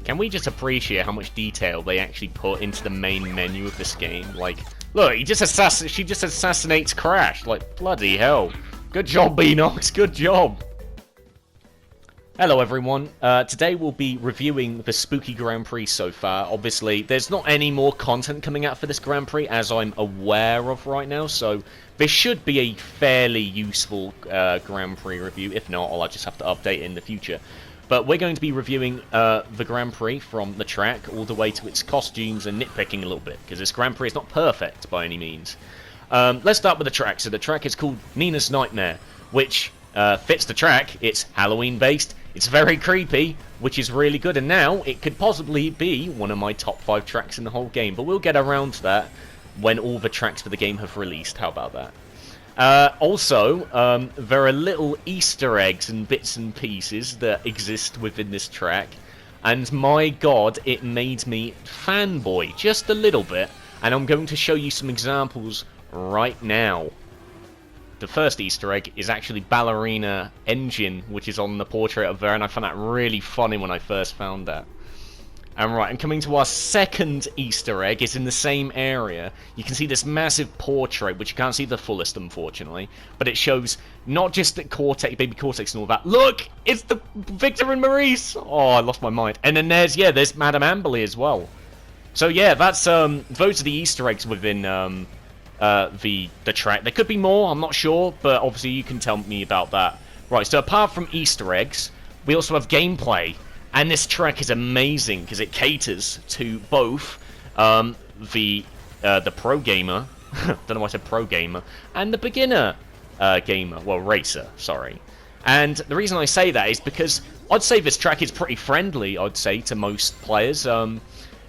Can we just appreciate how much detail they actually put into the main menu of this game? Like, look, she just assassinates Crash. Like, bloody hell. Good job, Beanox. Good job. Hello, everyone. Today we'll be reviewing the Spooky Grand Prix so far. Obviously, there's not any more content coming out for this Grand Prix, as I'm aware of right now, so this should be a fairly useful Grand Prix review. If not, I'll just have to update it in the future. But we're going to be reviewing the Grand Prix from the track all the way to its costumes and nitpicking a little bit, because this Grand Prix is not perfect by any means. Let's start with the track. So the track is called Nina's Nightmare, which fits the track. It's Halloween-based. It's very creepy, which is really good, and now it could possibly be one of my top 5 tracks in the whole game, but we'll get around to that when all the tracks for the game have released. How about that? Also, there are little Easter eggs and bits and pieces that exist within this track, and my god, it made me fanboy just a little bit, and I'm going to show you some examples right now. The first Easter egg is actually Ballerina Engine, which is on the portrait of her, and I found that really funny when I first found that. And right, and coming to our second Easter egg, is in the same area. You can see this massive portrait, which you can't see the fullest, unfortunately, but it shows not just the Cortex, baby Cortex and all that. Look! It's the Victor and Maurice! Oh, I lost my mind. And then there's Madame Amberley as well. So yeah, that's those are the Easter eggs within the track. There could be more, I'm not sure, but obviously you can tell me about that. Right, so apart from Easter eggs, we also have gameplay, and this track is amazing because it caters to both the pro gamer, don't know why I said pro gamer, and the beginner gamer, well, racer, sorry. And the reason I say that is because I'd say this track is pretty friendly, I'd say, to most players.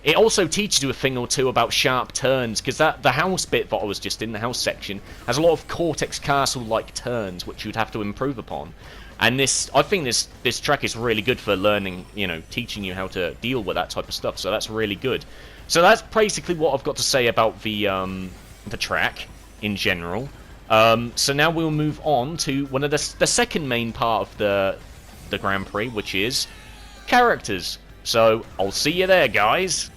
It also teaches you a thing or two about sharp turns, because the house bit that I was just in, the house section, has a lot of Cortex Castle-like turns, which you'd have to improve upon. And I think this track is really good for learning, teaching you how to deal with that type of stuff, so that's really good. So that's basically what I've got to say about the track, in general. So now we'll move on to one of the second main part of the Grand Prix, which is characters. So, I'll see you there, guys!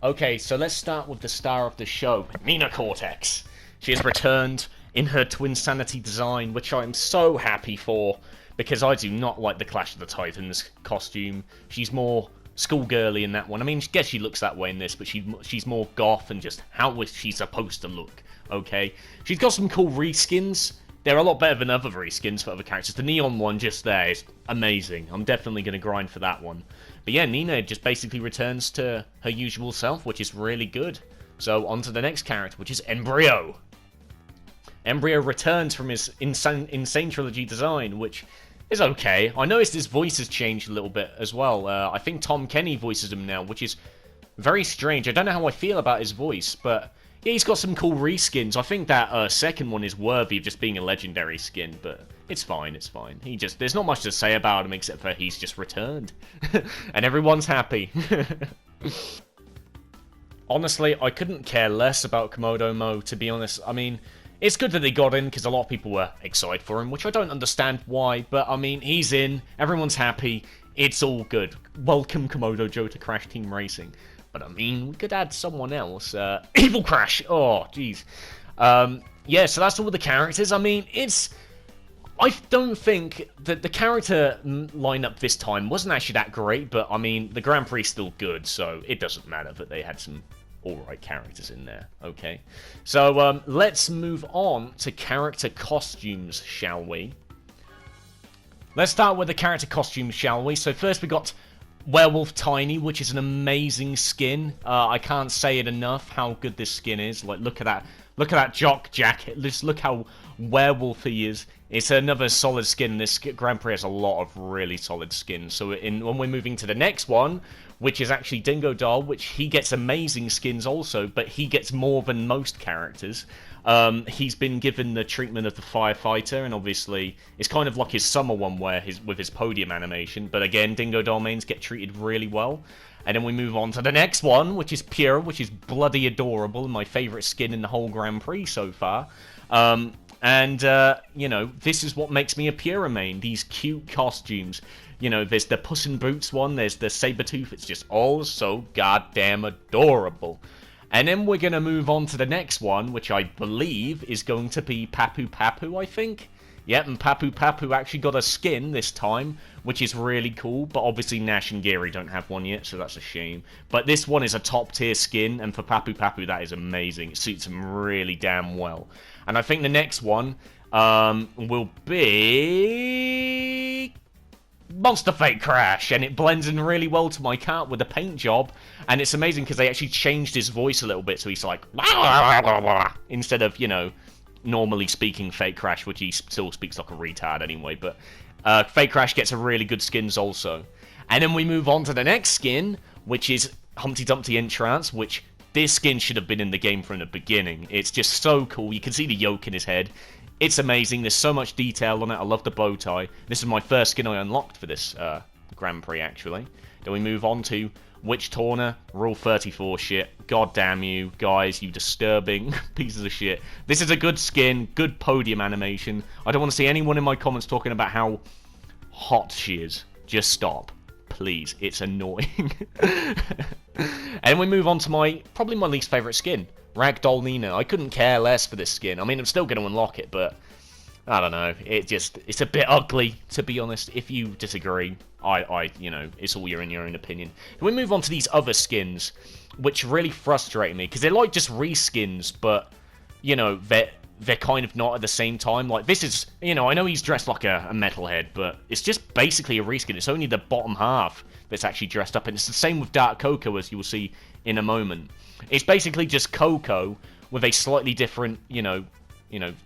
Okay, so let's start with the star of the show, Meena Cortex. She has returned in her Twinsanity design, which I'm so happy for, because I do not like the Clash of the Titans costume. She's more schoolgirly in that one. I mean, I guess she looks that way in this, but she's more goth and just how is she supposed to look, okay? She's got some cool reskins. They're a lot better than other reskins for other characters. The neon one just there is amazing. I'm definitely going to grind for that one. But yeah, Nina just basically returns to her usual self, which is really good. So on to the next character, which is Embryo. Embryo returns from his Insane Trilogy design, which is okay. I noticed his voice has changed a little bit as well. I think Tom Kenny voices him now, which is very strange. I don't know how I feel about his voice, but yeah, he's got some cool reskins. I think that second one is worthy of just being a legendary skin, but it's fine, it's fine. There's not much to say about him except for he's just returned. And everyone's happy. Honestly, I couldn't care less about Komodo Mo, to be honest. I mean, it's good that they got in, because a lot of people were excited for him, which I don't understand why, but I mean, he's in, everyone's happy, it's all good. Welcome, Komodo Joe, to Crash Team Racing. But I mean, we could add someone else. Evil Crash! Oh, jeez. Yeah, so that's all the characters. I mean, I don't think that the character lineup this time wasn't actually that great, but I mean, the Grand Prix is still good, so it doesn't matter that they had some alright characters in there, okay? So, let's move on to character costumes, shall we? Let's start with the character costumes, shall we? So first we got Werewolf Tiny, which is an amazing skin. I can't say it enough how good this skin is. Like, look at that jock jacket. Just look how werewolf he is. It's another solid skin. This Grand Prix has a lot of really solid skins. So when we're moving to the next one, which is actually Dingo Dog, which he gets amazing skins also, but he gets more than most characters. He's been given the treatment of the firefighter, and obviously it's kind of like his summer one with his podium animation. But again, Dingo Dog mains get treated really well. And then we move on to the next one, which is Pure, which is bloody adorable, and my favourite skin in the whole Grand Prix so far. You know, this is what makes me a Pure main, these cute costumes. You know, there's the Puss in Boots one, there's the Sabretooth. It's just all so goddamn adorable. And then we're going to move on to the next one, which I believe is going to be Papu Papu, I think. Yep, and Papu Papu actually got a skin this time, which is really cool. But obviously Nash and Geary don't have one yet, so that's a shame. But this one is a top-tier skin, and for Papu Papu, that is amazing. It suits him really damn well. And I think the next one will be Monster Fate Crash, and it blends in really well to my cat with the paint job, and it's amazing because they actually changed his voice a little bit, so he's like instead of, you know, normally speaking Fate Crash, which he still speaks like a retard anyway. But Fate Crash gets a really good skins also. And then we move on to the next skin, which is Humpty Dumpty Entrance, which this skin should have been in the game from the beginning. It's just so cool. You can see the yoke in his head. It's amazing. There's so much detail on it. I love the bow tie. This is my first skin I unlocked for this Grand Prix, actually. Then we move on to Witch Torner, Rule 34 shit. God damn you, guys, you disturbing pieces of shit. This is a good skin, good podium animation. I don't want to see anyone in my comments talking about how hot she is. Just stop. Please, it's annoying. And we move on to probably my least favourite skin. Ragdoll Nina. I couldn't care less for this skin. I mean, I'm still going to unlock it, but I don't know. It's a bit ugly, to be honest. If you disagree, you know, it's all in your own opinion. We move on to these other skins, which really frustrate me, because they're like just reskins, but, you know, they're kind of not at the same time. Like, this is, you know, I know he's dressed like a metalhead, but it's just basically a reskin. It's only the bottom half that's actually dressed up, and it's the same with Dark Coco, as you will see in a moment. It's basically just Coco with a slightly different, you know,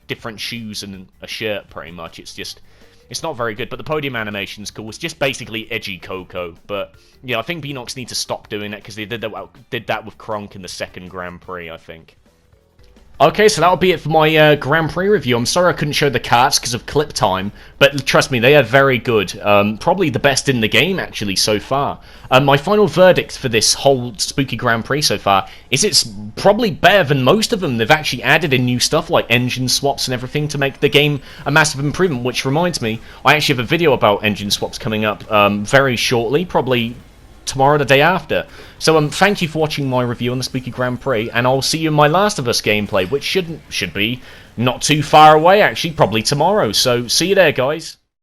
different shoes and a shirt, pretty much. It's not very good, but the podium animation's cool. It's just basically edgy Coco, but, yeah, I think Beanox need to stop doing that, because they did that with Kronk in the second Grand Prix, I think. Okay, so that'll be it for my Grand Prix review. I'm sorry I couldn't show the carts because of clip time, but trust me, they are very good. Probably the best in the game, actually, so far. My final verdict for this whole Spooky Grand Prix so far is it's probably better than most of them. They've actually added in new stuff like engine swaps and everything to make the game a massive improvement, which reminds me, I actually have a video about engine swaps coming up very shortly, probably tomorrow or the day after. So thank you for watching my review on the Spooky Grand Prix, and I'll see you in my Last of Us gameplay, which should be not too far away, actually, probably tomorrow. So see you there, guys.